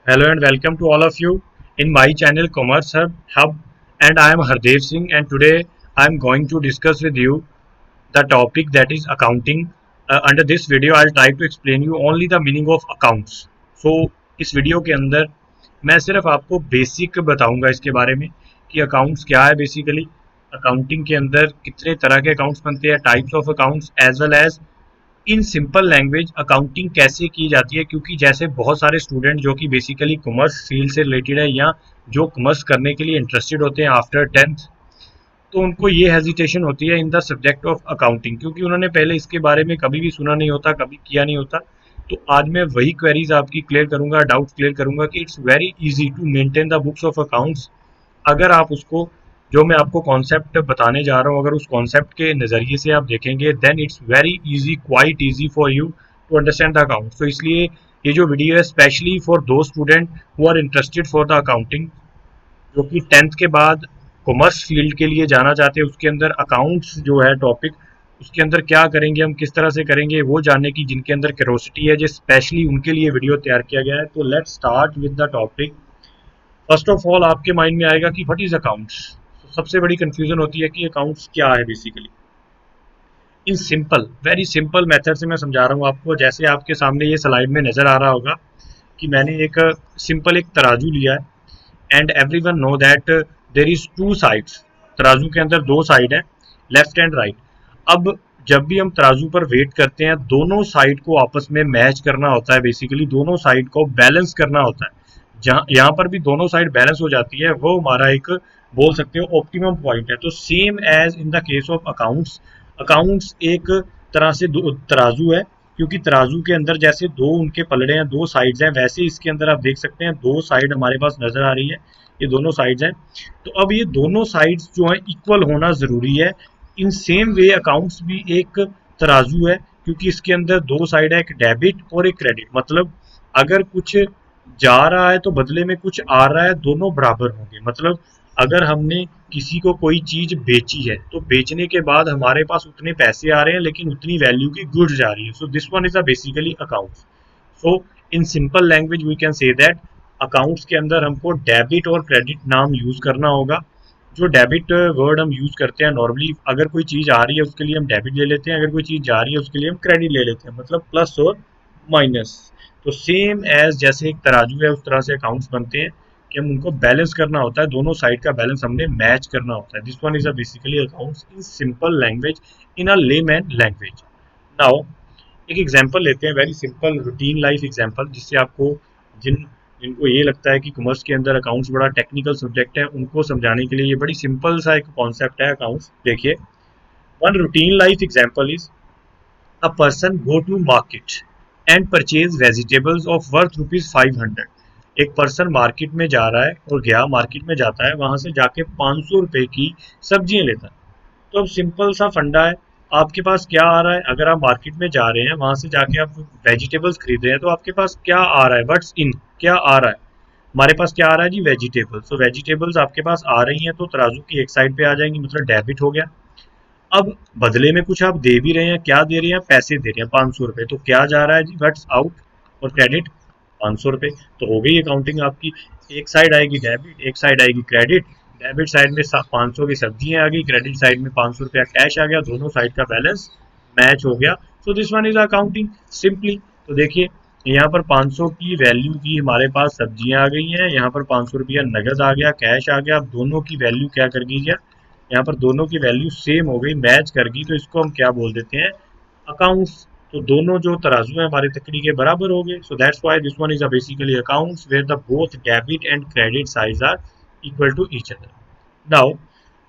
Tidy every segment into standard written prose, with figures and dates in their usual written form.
Hello and welcome to all of you in my channel Commerce Hub, and I am Hardev Singh, and today I am going to discuss with you the topic that is accounting. Under this video I'll try to explain you only the meaning of accounts. So इस video के अंदर मैं सिर्फ आपको basic बताऊंगा इसके बारे में कि अकाउंट्स क्या है बेसिकली, अकाउंटिंग के अंदर कितने तरह के अकाउंट्स बनते हैं, types of accounts, as well as in simple language accounting कैसे की जाती है। क्योंकि जैसे बहुत सारे स्टूडेंट जो कि बेसिकली कॉमर्स फील्ड से रिलेटेड है या जो कॉमर्स करने के लिए इंटरेस्टेड होते हैं आफ्टर 10th, तो उनको ये हेजिटेशन होती है in the subject of accounting, क्योंकि उन्होंने पहले इसके बारे में कभी भी सुना नहीं होता, कभी किया नहीं होता। तो आज मैं वही क्वेरीज आपकी क्लियर करूंगा, डाउट क्लियर करूंगा कि it's very easy to maintain the books of accounts. अगर आप उसको, जो मैं आपको कॉन्सेप्ट बताने जा रहा हूँ, अगर उस कॉन्सेप्ट के नज़रिए से आप देखेंगे then it's very easy, quite easy for you to understand the account. तो इसलिए ये जो वीडियो है specially for those student who are interested for the accounting, जो कि 10th के बाद कॉमर्स फील्ड के लिए जाना चाहते हैं। उसके अंदर अकाउंट्स जो है टॉपिक, उसके अंदर क्या करेंगे हम, किस तरह से करेंगे, वो जानने की जिनके अंदर क्यूरोसिटी है, जो स्पेशली उनके लिए वीडियो तैयार किया गया है। तो let's start with the topic. First of all आपके माइंड में आएगा कि व्हाट इज अकाउंट्स। सबसे बड़ी कंफ्यूजन होती है कि अकाउंट्स क्या है basically. In simple, very simple method से मैं समझा रहा हूँ आपको। जैसे आपके सामने ये स्लाइड में नजर आ रहा होगा कि मैंने एक सिंपल एक तराजू लिया है, and everyone know that there is two sides. तराजू के अंदर दो साइड है, लेफ्ट एंड राइट। अब जब भी हम तराजू पर वेट करते हैं, दोनों साइड को आपस में मैच करना होता है, बेसिकली दोनों साइड को बैलेंस करना होता है। जहाँ यहाँ पर भी दोनों साइड बैलेंस हो जाती है, वो हमारा एक बोल सकते हो ऑप्टिमम पॉइंट है। तो same as in the case of accounts, accounts एक तरह से दो तराजू है, क्योंकि तराजू के अंदर जैसे दो उनके पलड़े हैं, दो साइड्स हैं, वैसे इसके अंदर आप देख सकते हैं दो साइड हमारे पास नजर आ रही है, ये दोनों साइड्स हैं। तो अब ये दोनों साइड्स जो है इक्वल होना जरूरी है। इन सेम वे अकाउंट्स भी एक तराजू है, क्योंकि इसके अंदर दो साइड है, एक डेबिट और एक क्रेडिट। मतलब अगर कुछ जा रहा है तो बदले में कुछ आ रहा है, दोनों बराबर होंगे। मतलब अगर हमने किसी को कोई चीज बेची है तो बेचने के बाद हमारे पास उतने पैसे आ रहे हैं, लेकिन उतनी वैल्यू की गुड्स जा रही है। So this one is a basically accounts. So in simple language we can say that accounts के अंदर हमको डेबिट और क्रेडिट नाम यूज करना होगा। जो डेबिट वर्ड हम यूज करते हैं नॉर्मली, अगर कोई चीज आ रही है उसके लिए हम डेबिट ले लेते हैं, अगर कोई चीज जा रही है उसके लिए हम क्रेडिट ले लेते हैं, मतलब प्लस और माइनस। तो सेम एज जैसे एक तराजू है उस तरह से अकाउंट्स बनते हैं कि हम उनको बैलेंस करना होता है, दोनों साइड का बैलेंस हमने मैच करना होता है। This one is a basically accounts in simple language, in a layman language. Now एक एग्जांपल लेते हैं, very simple routine life example, जिससे आपको जिनको ये लगता है कि कॉमर्स के अंदर अकाउंट्स बड़ा टेक्निकल सब्जेक्ट है, उनको समझाने के लिए ये बड़ी सिंपल सा एक कॉन्सेप्ट है अकाउंट्स। देखिए, one routine life example is a person go to market and purchase vegetables of worth ₹500। एक पर्सन मार्केट में जा रहा है और गया, मार्केट में जाता है, वहां से जाके 500 रुपए की सब्जियां लेता है। तो अब सिंपल सा फंडा है, आपके पास क्या आ रहा है। अगर आप मार्केट में जा रहे हैं, वहां से जाके आप वेजिटेबल्स खरीद रहे हैं, तो आपके पास क्या आ रहा है, व्हाट्स इन, क्या आ रहा है। हमारे पास क्या आ रहा है जी, वेजिटेबल्स। तो वेजिटेबल्स आपके पास आ रही हैं तो तराजू की एक साइड पे आ जाएंगी, मतलब डेबिट हो गया। अब बदले में कुछ आप दे भी रहे हैं, क्या दे रहे हैं, पैसे दे रहे हैं 500 रुपए। तो क्या जा रहा है जी, व्हाट्स आउट, और क्रेडिट 500 रुपए। तो हो गई अकाउंटिंग आपकी। एक साइड आएगी डेबिट, एक साइड आएगी क्रेडिट। डेबिट साइड में 500 की सब्जियां आ गई, क्रेडिट साइड में 500 रुपया कैश आ गया, दोनों साइड का बैलेंस मैच हो गया। सो this one is accounting simply. तो देखिए, यहाँ पर 500 की वैल्यू की हमारे पास सब्जियां आ गई हैं, यहाँ पर 500 रुपया नगद आ गया, कैश आ गया। अब दोनों की वैल्यू क्या कर गई, यहाँ पर दोनों की वैल्यू सेम हो गई, मैच कर गई। तो इसको हम क्या बोल देते हैं, अकाउंट्स। तो दोनों जो तराजू है हमारे तकड़ी के बराबर हो गए। So that's why this one is basically accounts where the both debit and credit size are equal to each other. Now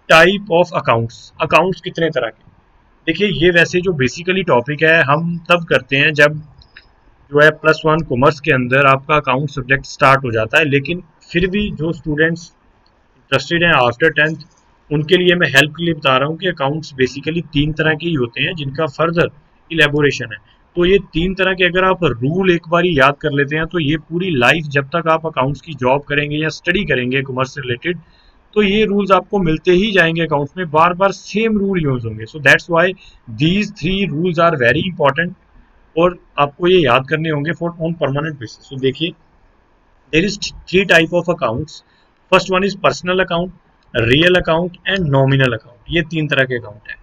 type of accounts, accounts कितने तरह के। देखिए, ये वैसे जो बेसिकली टॉपिक है हम तब करते हैं जब जो है +1 कॉमर्स के अंदर आपका अकाउंट सब्जेक्ट स्टार्ट हो जाता है। लेकिन फिर भी जो स्टूडेंट्स इंटरेस्टेड हैं आफ्टर 10th, उनके लिए मैं हेल्प के लिए बता रहा हूँ कि अकाउंट्स बेसिकली तीन तरह के ही होते हैं जिनका फर्दर इलेबोरेशन है। तो ये तीन तरह के अगर आप रूल एक बार याद कर लेते हैं, तो ये पूरी लाइफ जब तक आप अकाउंट्स की जॉब करेंगे या स्टडी करेंगे कॉमर्स से रिलेटेड, तो ये रूल्स आपको मिलते ही जाएंगे अकाउंट्स में, बार बार सेम रूल यूज होंगे। So that's why these three rules are very important, और आपको ये याद करने होंगे फॉर ऑन परमानेंट बेसिस। तो देखिए, There is three type of accounts. First one is personal account, real account and nominal account. ये तीन तरह के अकाउंट है.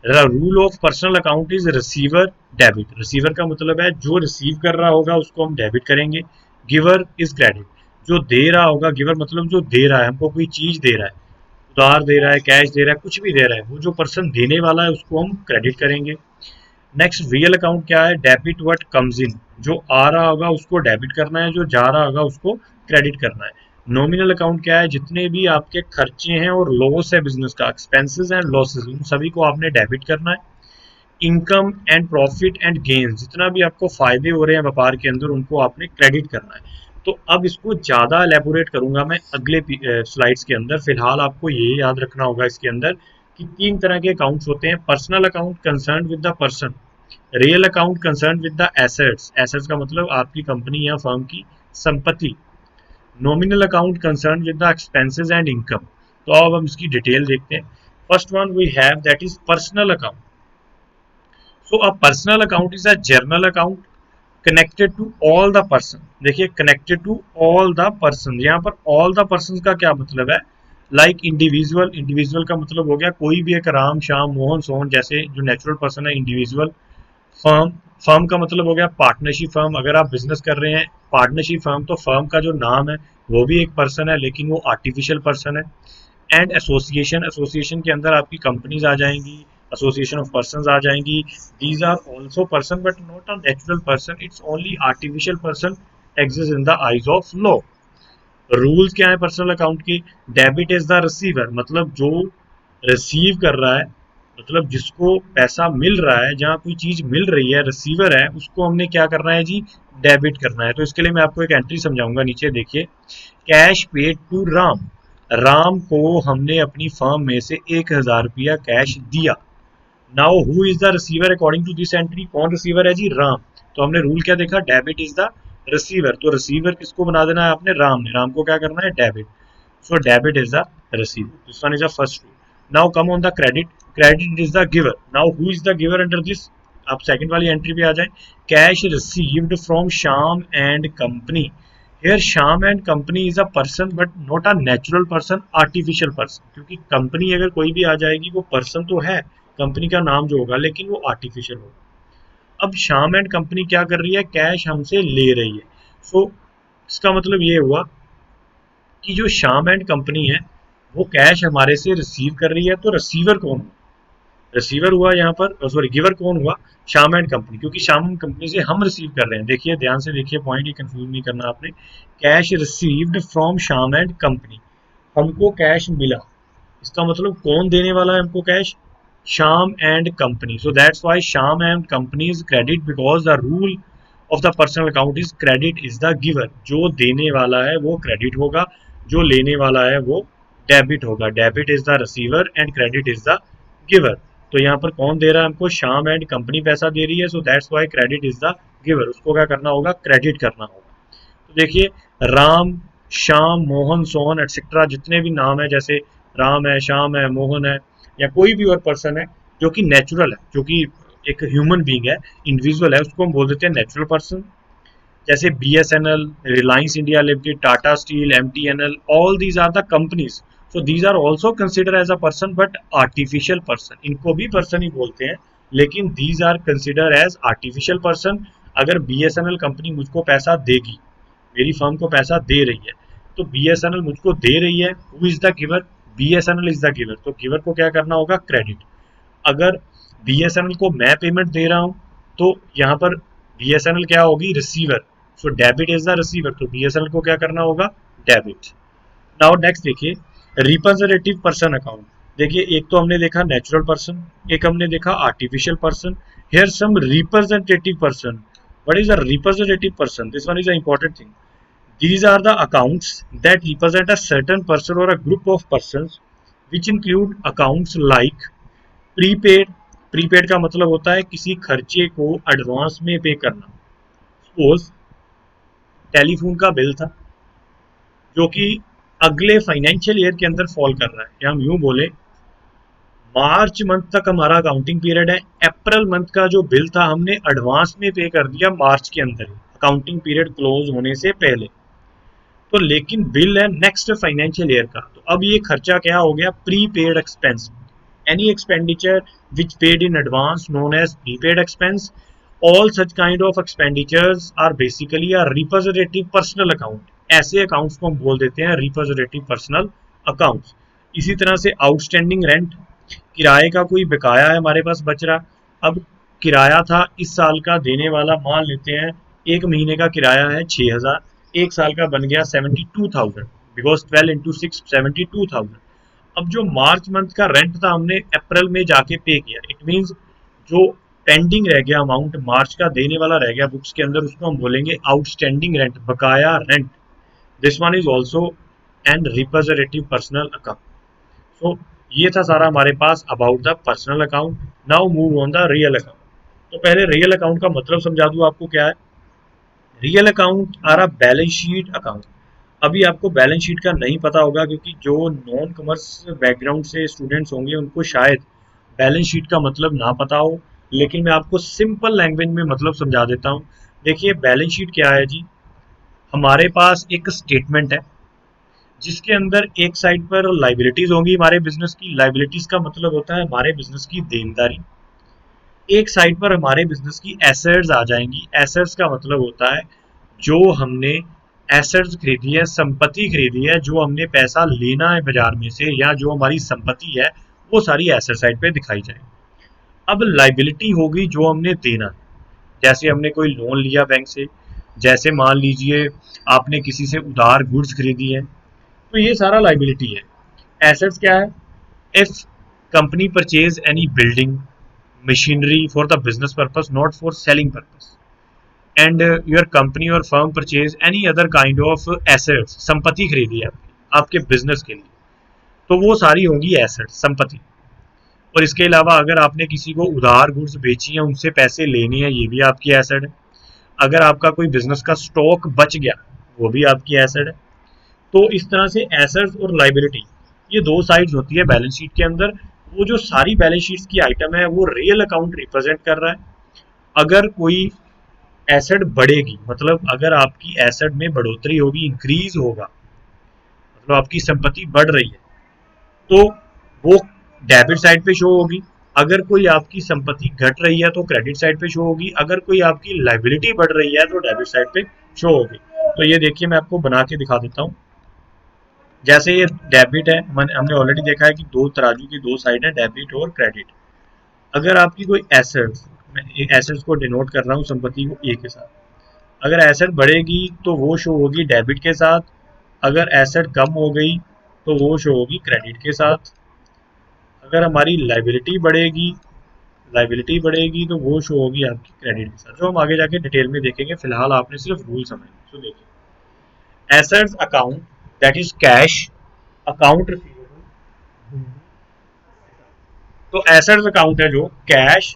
Rule of personal account is receiver debit. Receiver का मतलब है जो रिसीव कर रहा होगा उसको हम डेबिट करेंगे. Giver is credit. जो दे रहा होगा, गिवर मतलब जो दे रहा है, हमको कोई चीज दे रहा है, उधार दे रहा है, कैश दे रहा है, कुछ भी दे रहा है, वो जो पर्सन देने वाला है उसको हम क्रेडिट करेंगे. नेक्स्ट रियल अकाउंट क्या है? Debit what comes in. जो आ रहा होगा उसको डेबिट करना है, जो जा रहा होगा उसको क्रेडिट करना है. नॉमिनल अकाउंट क्या है? जितने भी आपके खर्चे हैं और लॉस है बिजनेस का, एक्सपेंसेस एंड लॉसेस, उन सभी को आपने डेबिट करना है. Income and profit and gain, जितना भी आपको फायदे हो रहे हैं व्यापार के अंदर, उनको आपने क्रेडिट करना है. तो अब इसको ज़्यादा एलेबोरेट करूंगा मैं अगले स्लाइड्स के अंदर. फिलहाल आपको ये याद रखना होगा इसके अंदर कि तीन तरह के अकाउंट्स होते हैं. Personal account concern with the person, real account concern with the assets, assets का मतलब आपकी कंपनी या फर्म की संपत्ति. Nominal account concern with the expenses and income. तो अब हम इसकी डिटेल देखते हैं. First one we have that is personal account. So a personal account is a journal account connected to all the person. देखिए connected to all the person, यहाँ पर all the person का क्या मतलब है? Like individual. इंडिविजुअल का मतलब हो गया कोई भी एक राम श्याम मोहन सोहन जैसे जो नेचुरल पर्सन है, इंडिविजुअल. फर्म, फर्म का मतलब हो गया पार्टनरशिप फर्म. अगर आप बिजनेस कर रहे हैं पार्टनरशिप फर्म, तो फर्म का जो नाम है वो भी एक पर्सन है, लेकिन वो आर्टिफिशियल पर्सन है. एंड एसोसिएशन, एसोसिएशन के अंदर आपकी कंपनीज आ जाएंगी, एसोसिएशन ऑफ पर्संस आ जाएंगी. These are also person but not a natural person, it's only artificial person exist in the eyes of law. Rules क्या है पर्सनल अकाउंट की? डेबिट इज द रिसीवर, मतलब जो रिसीव कर रहा है, मतलब जिसको पैसा मिल रहा है, जहाँ कोई चीज मिल रही है, रिसीवर है, उसको हमने क्या करना है जी? डेबिट करना है. तो इसके लिए मैं आपको एक एंट्री समझाऊंगा. नीचे देखिए, cash paid to Ram. Ram को हमने अपनी फर्म में से 1,000 रुपया कैश दिया. Now who is the receiver according to this entry? कौन रिसीवर है जी? राम. तो हमने रूल क्या देखा? Debit is the receiver. तो रिसीवर किसको बना देना है आपने? राम ने. राम को क्या करना है? Debit. So debit is the receiver. This one is the first rule. Now come on the credit. Credit is the giver. Now who is the giver under this? आप सेकंड वाली एंट्री पे आ जाए. Cash received from Shyam and company. Here Shyam and company is a person but not a natural person, artificial person. क्योंकि company अगर कोई भी आ जाएगी वो पर्सन तो है, कंपनी का नाम जो होगा, लेकिन वो आर्टिफिशियल होगा. अब श्याम एंड कंपनी क्या कर रही है? कैश हमसे ले रही है. सो इसका मतलब ये हुआ कि जो श्याम एंड कंपनी है वो कैश हमारे से रिसीव कर रही है. तो रिसीवर कौन हुआ? रिसीवर हुआ यहाँ पर, सॉरी गिवर कौन हुआ? श्याम एंड कंपनी, क्योंकि श्याम एंड कंपनी से हम रिसीव कर रहे हैं. देखिए ध्यान से देखिए, पॉइंट ही कंफ्यूज नहीं करना आपने. Cash received from Shyam and company, हमको कैश मिला. इसका मतलब कौन देने वाला है हमको cash? Shyam and company. So that's why Shyam and company is credit, because the rule of the personal account is credit is the giver. जो देने वाला है वो क्रेडिट होगा, जो लेने वाला है वो डेबिट होगा. Debit is the receiver and credit is the giver. तो यहाँ पर कौन दे रहा है हमको? श्याम एंड कंपनी पैसा दे रही है. सो that's why credit is the giver. उसको क्या करना होगा? क्रेडिट करना होगा. तो देखिए, राम श्याम मोहन सोहन एटसेट्रा जितने भी नाम है, जैसे राम है, श्याम है, मोहन है, या कोई भी और पर्सन है जो कि नेचुरल है, जो कि एक ह्यूमन बींग है, इंडिविजुअल है, उसको हम बोल देते हैं नेचुरल पर्सन. जैसे BSNL, Reliance India limited, Tata steel, MTNL, all these are the companies. So these are also consider as a person but artificial person. इनको भी पर्सन ही बोलते हैं, लेकिन these are consider as artificial person. अगर BSNL कंपनी मुझको पैसा देगी, मेरी फर्म को पैसा दे रही है, तो BSNL मुझको दे रही है. Who is the giver? BSNL is the giver. तो गिवर को क्या करना होगा? क्रेडिट. अगर BSNL को मैं पेमेंट दे रहा हूं, तो यहाँ पर BSNL क्या होगी? Receiver. So debit is the receiver. तो BSNL को क्या करना होगा? डेबिट. नाउ नेक्स्ट देखिए, रिप्रेजेंटेटिव पर्सन अकाउंट. देखिए, एक तो हमने देखा नेचुरल पर्सन, एक हमने देखा artificial person. Here some representative person. What is a representative person? This one is a important thing. These are the accounts that represent a certain person or a group of persons, which include accounts like prepaid. Prepaid का मतलब होता है किसी खर्चे को advance में पे करना. सपोज टेलीफोन का बिल था जो कि अगले फाइनेंशियल ईयर के अंदर फॉल कर रहा है, या हम यूं बोले मार्च मंथ तक हमारा अकाउंटिंग पीरियड है. अप्रैल मंथ का जो बिल था हमने एडवांस में पे कर दिया मार्च के अंदर, अकाउंटिंग पीरियड क्लोज होने से पहले. तो लेकिन बिल है नेक्स्ट फाइनेंशियल ईयर का, तो अब ये खर्चा क्या हो गया, prepaid expense. Any expenditure which paid in advance known as prepaid expense. All such kind of expenditures are basically are representative personal account. ऐसे अकाउंट्स को हम बोल देते हैं रिप्रेजेंटेटिव पर्सनल अकाउंट्स। इसी तरह से आउटस्टैंडिंग रेंट, किराए का कोई बकाया है हमारे पास बच रहा। अब किराया था इस साल का देने वाला, मान लेते हैं एक महीने का किराया है 6,000, एक साल का बन गया 72,000, बिकॉज 12 × 6 72,000। अब जो मार्च मंथ का रेंट था हमने अप्रैल में जाके पे किया, इट मीन्स जो पेंडिंग रह गया अमाउंट मार्च का देने वाला रह गया बुक्स के अंदर, उसको हम बोलेंगे आउटस्टैंडिंग रेंट, बकाया rent. This one is also and representative personal account. So ये था सारा हमारे पास about the personal account. Now move on the real account. तो पहले रियल अकाउंट का मतलब समझा दूं आपको क्या है। Real account are a balance sheet account. अभी आपको बैलेंस शीट का नहीं पता होगा, क्योंकि जो नॉन कॉमर्स बैकग्राउंड से स्टूडेंट्स होंगे उनको शायद बैलेंस शीट का मतलब ना पता हो, लेकिन मैं आपको सिंपल लैंग्वेज में मतलब समझा देता हूँ। देखिए बैलेंस शीट क्या है जी, हमारे पास एक स्टेटमेंट है जिसके अंदर एक साइड पर लाइबिलिटीज होंगी हमारे बिजनेस की। लाइबिलिटीज का मतलब होता है हमारे बिजनेस की देनदारी। एक साइड पर हमारे बिजनेस की एसेट्स आ जाएंगी। एसेट्स का मतलब होता है जो हमने एसेट्स खरीदी है, संपत्ति खरीदी है, जो हमने पैसा लेना है बाजार में से, या जो हमारी संपत्ति है, वो सारी एसेट साइड पे दिखाई जाएगी। अब लाइबिलिटी होगी जो हमने देना है, जैसे हमने कोई लोन लिया बैंक से, जैसे मान लीजिए आपने किसी से उधार गुड्स खरीदी है, तो ये सारा लाइबिलिटी है। एसेट्स क्या है, if company purchase any building machinery for the business purpose not for selling purpose, and your company और firm purchase any other kind of assets, संपत्ति खरीदी है आपके बिजनेस के लिए, तो वो सारी होंगी एसेट, संपत्ति। और इसके अलावा अगर आपने किसी को उधार गुड्स बेची है, उनसे पैसे लेने हैं, ये भी आपकी एसेट है। अगर आपका कोई बिजनेस का स्टॉक बच गया, वो भी आपकी एसेट है। तो इस तरह से एसेट्स और लाइबिलिटी ये दो साइड्स होती है बैलेंस शीट के अंदर। वो जो सारी बैलेंस शीट्स की आइटम है वो रियल अकाउंट रिप्रेजेंट कर रहा है। अगर कोई एसेट बढ़ेगी, मतलब अगर आपकी एसेट में बढ़ोतरी होगी, इंक्रीज होगा, मतलब आपकी संपत्ति बढ़ रही है, तो वो डेबिट साइड पे शो होगी। अगर कोई आपकी संपत्ति घट रही है तो क्रेडिट साइड पे शो होगी। अगर कोई आपकी लाइबिलिटी बढ़ रही है तो डेबिट साइड पे शो होगी। तो ये देखिए मैं आपको बना के दिखा देता हूँ। जैसे ये डेबिट है, हमने ऑलरेडी देखा है कि दो तराजू की दो साइड है, डेबिट और क्रेडिट। अगर आपकी कोई एसेट्स, मैं एसेट्स को डिनोट कर रहा हूँ संपत्ति को ए के साथ, अगर एसेट बढ़ेगी तो वो शो होगी डेबिट के साथ। अगर एसेट कम हो गई तो वो शो होगी क्रेडिट के साथ। अगर हमारी लाइबिलिटी बढ़ेगी तो वो शो होगी आपकी क्रेडिट के साथ, जो हम आगे जाके डिटेल में देखेंगे। फिलहाल आपने सिर्फ रूल समझना। तो देखिए assets account that is cash account receivable. तो एसेट्स अकाउंट है जो cash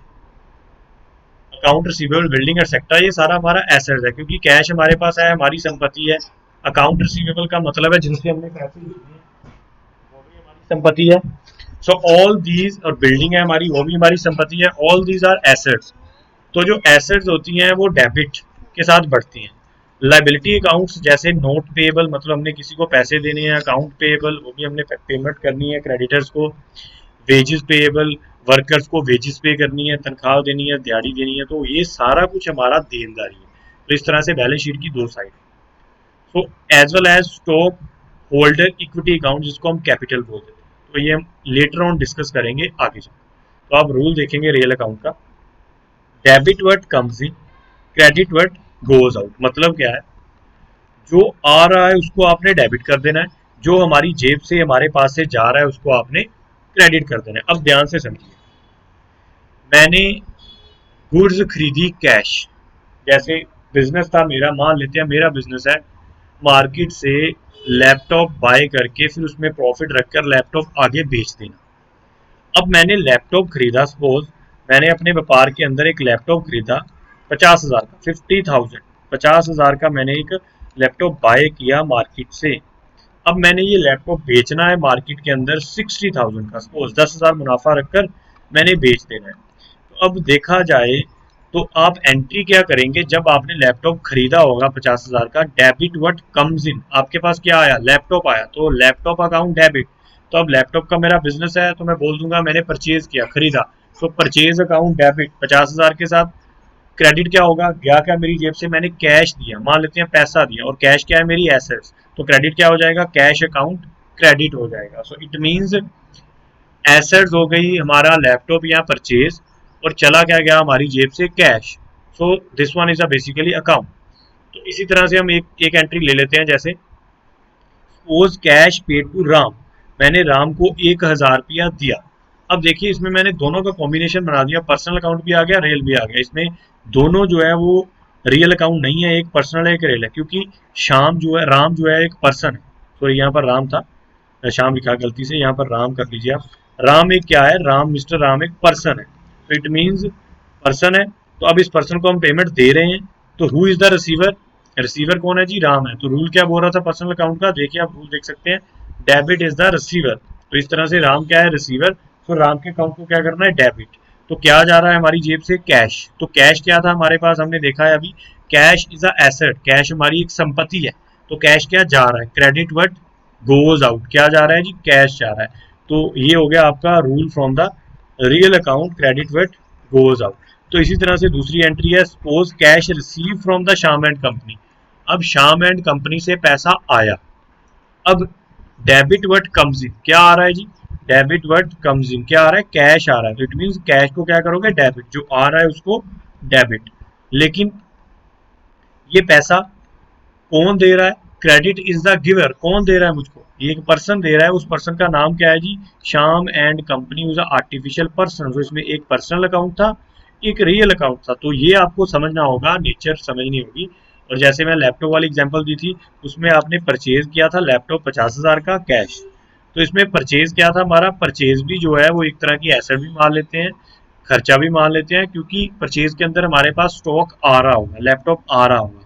account receivable building etcetera, ये सारा हमारा एसेट्स है, क्योंकि कैश हमारे पास है, हमारी संपत्ति है। अकाउंट रिसीवेबल का मतलब है जिनसे हमने पैसे लिए वो भी हमारी संपत्ति है। सो ऑल दीज, और बिल्डिंग है हमारी, वो भी हमारी संपत्ति है। All these are assets. तो जो एसेट्स होती हैं वो डेबिट के साथ बढ़ती हैं। लाइबिलिटी अकाउंट्स जैसे नोट पेएबल, मतलब हमने किसी को पैसे देने हैं। अकाउंट पेएबल, वो भी हमने पेमेंट करनी है क्रेडिटर्स को। वेजेस पेएबल, वर्कर्स को वेजेस पे करनी है, तनख्वाह देनी है, दिहाड़ी देनी है। तो ये सारा कुछ हमारा देनदारी है। तो इस तरह से बैलेंस शीट की दो side. So as well as stock holder equity account, जिसको हम कैपिटल बोलते हैं। तो ये हम लेटर ऑन डिस्कस करेंगे आगे चल। तो आप रूल देखेंगे रियल अकाउंट का। Debit word comes in, credit word goes out. मतलब क्या है, जो आ रहा है उसको आपने डेबिट कर देना है, जो हमारी जेब से हमारे पास से जा रहा है उसको आपने क्रेडिट कर देना है। अब ध्यान से समझिए, मैंने गुड्स खरीदी कैश, जैसे बिजनेस था मेरा, मान लेते हैं मेरा बिजनेस है मार्केट से लैपटॉप बाय करके फिर उसमें प्रॉफिट रखकर लैपटॉप आगे बेच देना। अब मैंने लैपटॉप खरीदा, सपोज मैंने अपने व्यापार के अंदर एक लैपटॉप खरीदा 50,000 का, 50,000, 50,000 का मैंने एक लैपटॉप बाय किया मार्केट से। अब मैंने ये लैपटॉप बेचना है मार्केट के अंदर 60,000 का, सपोज 10,000 मुनाफा रखकर मैंने बेच देना है। तो अब देखा जाए तो आप एंट्री क्या करेंगे, जब आपने लैपटॉप खरीदा होगा 50,000 का, डेबिट व्हाट कम्स इन, आपके पास क्या आया, लैपटॉप आया, तो लैपटॉप अकाउंट डेबिट। तो अब लैपटॉप का मेरा बिजनेस है तो मैं बोल दूंगा मैंने परचेज किया, खरीदा, तो परचेज अकाउंट डेबिट 50,000 के साथ। क्रेडिट क्या होगा, गया क्या मेरी जेब से, मैंने कैश दिया, मान लेते हैं पैसा दिया, और कैश क्या है मेरी एसेट्स, तो क्रेडिट क्या हो जाएगा, कैश अकाउंट क्रेडिट हो जाएगा। सो इट मीन्स एसेट्स हो गई हमारा लैपटॉप या परचेज, और चला क्या गया हमारी जेब से, cash. So this one is a basically account. तो इसी तरह से हम एक एंट्री ले लेते हैं, जैसे suppose cash paid to Ram, मैंने राम को 1,000 रुपया दिया। अब देखिए इसमें मैंने दोनों का कॉम्बिनेशन बना दिया, पर्सनल अकाउंट भी आ गया, रियल भी आ गया। इसमें दोनों जो है वो रियल अकाउंट नहीं है, एक पर्सनल है एक रियल है, क्योंकि शाम जो है, राम जो है एक पर्सन है। तो यहाँ पर राम था, शाम लिखा गलती से, यहाँ पर राम कर लीजिए आप। राम एक क्या है, राम मिस्टर राम एक पर्सन है, तो इट मीन्स पर्सन है। तो अब इस पर्सन को हम पेमेंट दे रहे हैं, तो who is the receiver, receiver कौन है जी, राम है। तो रूल क्या बोल रहा था पर्सनल अकाउंट का, देखिए आप रूल देख सकते हैं, डेबिट इज द रिसीवर। तो इस तरह से राम क्या है, रिसीवर, तो राम के अकाउंट को क्या करना है, डेबिट। तो क्या जा रहा है हमारी जेब से, कैश। तो कैश क्या था हमारे पास, हमने देखा है अभी, cash is a asset, cash हमारी एक संपत्ति है। तो कैश क्या जा रहा है, क्रेडिट व्हाट गोज आउट, क्या जा रहा है जी, कैश जा रहा है। तो ये हो गया आपका rule from the real account, credit what goes out. तो इसी तरह से दूसरी एंट्री है, suppose cash receive from the Shyam and company, अब श्याम एंड कंपनी से पैसा आया। अब डेबिट व्हाट कम्स इन, क्या आ रहा है जी, डेबिट व्हाट कम्स इन, क्या आ रहा है, कैश आ रहा है। तो इट मींस कैश को क्या करोगे, डेबिट, जो आ रहा है उसको डेबिट। लेकिन ये पैसा कौन दे रहा है, क्रेडिट इज द गिवर, कौन दे रहा है मुझको, ये एक पर्सन दे रहा है, उस पर्सन का नाम क्या है जी, Shyam and company was artificial person. तो इसमें एक पर्सनल अकाउंट था, एक रियल अकाउंट था। तो ये आपको समझना होगा, नेचर समझनी होगी। और जैसे मैं लैपटॉप वाली एग्जांपल दी थी, उसमें आपने परचेज किया था लैपटॉप 50,000 का कैश। तो इसमें परचेज क्या था हमारा, परचेज भी जो है वो एक तरह की एसेट भी मान लेते हैं, खर्चा भी मान लेते हैं, क्योंकि परचेज के अंदर हमारे पास स्टॉक आ रहा होगा, लैपटॉप आ रहा होगा।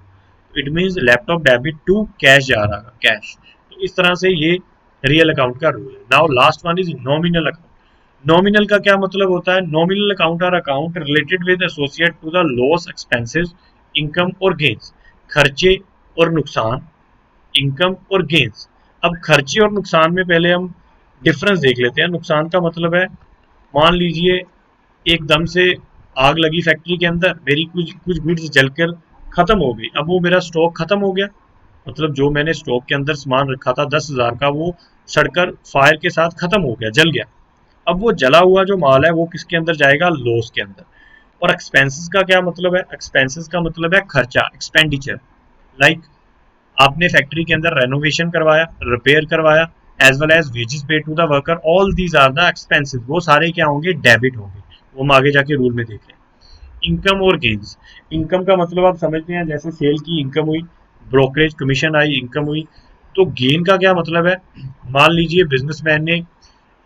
It means laptop debit to cash जा रहा है, कैश। तो इस तरह से ये रियल अकाउंट का रूल है। Now last one is nominal account. Nominal का क्या मतलब होता है, nominal account are account related with associate to the loss expenses income और गेन्स, खर्चे और नुकसान, इनकम और गेन्स। अब खर्चे और नुकसान में पहले हम डिफरेंस देख लेते हैं। नुकसान का मतलब है, मान लीजिए एकदम से आग लगी फैक्ट्री के अंदर, मेरी कुछ कुछ गुड्स जलकर खत्म हो गई, अब वो मेरा स्टॉक खत्म हो गया, मतलब जो मैंने स्टॉक के अंदर सामान रखा था 10,000 का, वो सड़कर फायर के साथ खत्म हो गया, जल गया। अब वो जला हुआ जो माल है वो किसके अंदर जाएगा, लॉस के अंदर। और एक्सपेंसेस का क्या मतलब है, एक्सपेंसेस का मतलब है खर्चा, एक्सपेंडिचर। लाइक आपने फैक्ट्री के अंदर रेनोवेशन करवाया, रिपेयर करवाया, as well as wages paid to the worker, all these are the expenses, वो सारे क्या होंगे, डेबिट होंगे। वो हम आगे जाके रूल में देख रहे हैं। इनकम और गेन्स, इनकम का मतलब आप समझते हैं, जैसे सेल की इनकम हुई, ब्रोकरेज कमीशन आई, इनकम हुई। तो गेन का क्या मतलब है, मान लीजिए बिजनेसमैन ने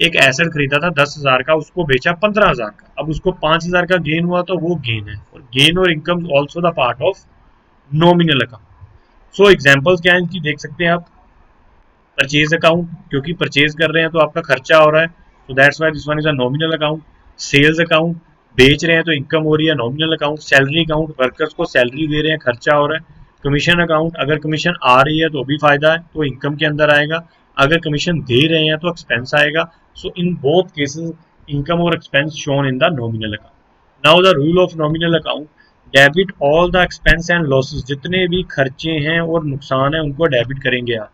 एक एसेट खरीदा था 10,000 का, उसको बेचा 15,000 का, अब उसको 5,000 का गेन हुआ, तो वो गेन है। और गेन और income also the part of nominal account. So examples क्या है इनकी, देख सकते हैं आप। परचेज अकाउंट, क्योंकि परचेज कर रहे हैं तो आपका खर्चा हो रहा है, तो that's why this one is a nominal account. Sales account, बेच रहे हैं तो इनकम हो रही है, nominal account. Salary account, workers को सैलरी दे रहे हैं, खर्चा हो रहा है। कमीशन अकाउंट, अगर कमीशन आ रही है तो भी फायदा है, तो इनकम के अंदर आएगा, अगर कमीशन दे रहे हैं तो एक्सपेंस आएगा। सो इन बोथ केसेस इनकम और expense shown in the nominal account. Now the rule of nominal account, debit all the expense and losses, जितने भी खर्चे हैं और नुकसान है उनको डेबिट करेंगे आप।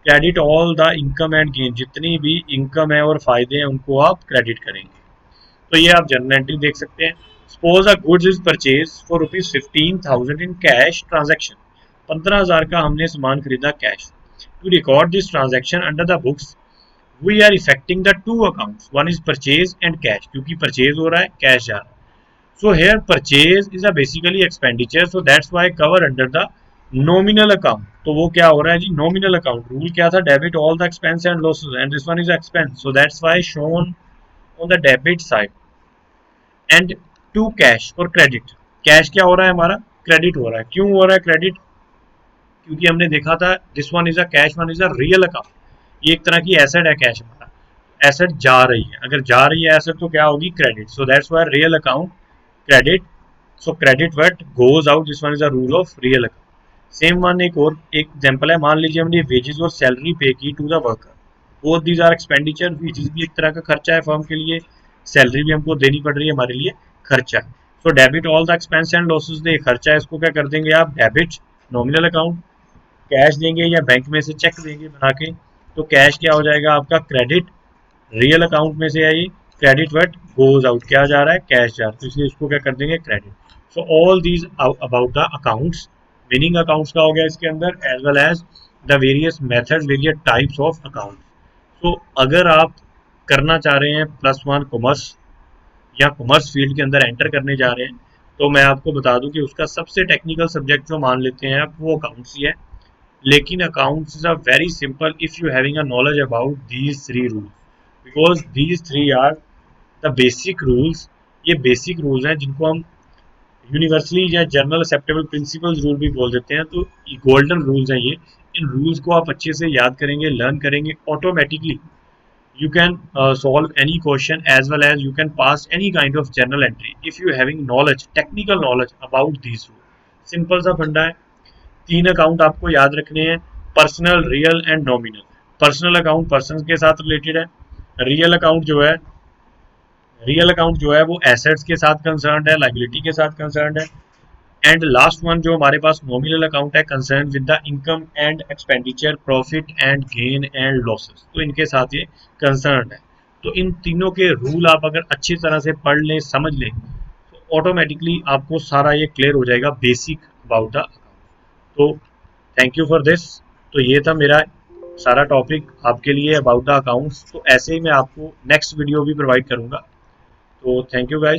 Credit all the income and gain, जितनी भी इनकम है और फायदे हैं उनको आप क्रेडिट करेंगे। तो ये आप जर्नल एंट्री देख सकते हैं। Suppose a goods is purchase for ₹15,000 in cash transaction, 15,000 का हमने सामान खरीदा cash. To record this transaction under the books we are effecting the two accounts, one is purchase and cash, क्योंकि परचेज हो रहा है, कैश जा रहा है। So here purchase is a basically expenditure, so that's why cover under the nominal account। तो वो क्या हो रहा है जी, nominal account। रूल क्या था, debit all the expense and losses, and this one is expense, so that's why shown on the debit side। and to cash और credit, cash क्या हो रहा है हमारा, क्रेडिट हो रहा है। क्यों हो रहा है क्रेडिट, क्योंकि हमने देखा था this one is a cash, one is a real account. ये एक तरह की एसेट है कैश हमारा, एसेट जा रही है, अगर जा रही है एसेट तो क्या होगी, credit. So that's Y real account credit, so credit what goes out, this one is a rule of real account. Same one एक और एक एग्जांपल है, मान लीजिए हमने वेजेस और सैलरी पे की to the worker, both these are expenditure, wages भी एक तरह का खर्चा है फर्म के लिए, सैलरी भी हमको देनी पड़ रही है, हमारे लिए खर्चा है। So debit all the expense and losses, they खर्चा है, इसको क्या कर देंगे आप डेबिट नॉमिनल अकाउंट, कैश देंगे या बैंक में से चेक देंगे बना के, तो कैश क्या हो जाएगा आपका क्रेडिट रियल अकाउंट में से आई, क्रेडिट व्हाट गोज आउट, क्या जा रहा है कैश जा रहा है, तो इसलिए इसको क्या कर देंगे credit. So all these about the accounts, meaning accounts का हो गया इसके अंदर, as well as the various method various types of account. तो अगर आप करना चाह रहे हैं +1 कॉमर्स या कॉमर्स फील्ड के अंदर एंटर करने जा रहे हैं, तो मैं आपको बता दूं कि उसका सबसे टेक्निकल सब्जेक्ट जो मान लेते हैं आप वो अकाउंट्स ही है। लेकिन accounts is a very simple if you having a knowledge about these 3 rules, because these 3 are the basic rules. ये बेसिक रूल्स हैं जिनको हम यूनिवर्सली या जनरल एक्सेप्टेबल प्रिंसिपल्स रूल भी बोल देते हैं, तो गोल्डन रूल्स हैं ये। इन रूल्स को आप अच्छे से याद करेंगे, लर्न करेंगे, automatically you can solve any question as well as you can pass any kind of journal entry if you having knowledge, technical knowledge about these rules। Simple सा फंडा है, 3 अकाउंट आपको याद रखने हैं, personal real and nominal. Personal account person के साथ related है, रियल अकाउंट जो है वो एसेट्स के साथ कंसर्न है, लाइबिलिटी के साथ कंसर्न है, एंड लास्ट वन जो हमारे पास नॉमिनल अकाउंट है concern with the income and expenditure, profit and gain and losses, तो इनके साथ ये कंसर्न है। तो इन तीनों के रूल आप अगर अच्छी तरह से पढ़ लें, समझ लें, तो ऑटोमेटिकली आपको सारा ये क्लियर हो जाएगा बेसिक अबाउट द अकाउंट। तो थैंक यू फॉर दिस। तो ये था मेरा सारा टॉपिक आपके लिए अबाउट द अकाउंट्स। तो ऐसे ही मैं आपको नेक्स्ट वीडियो भी प्रोवाइड करूंगा। तो थैंक यू गाइज।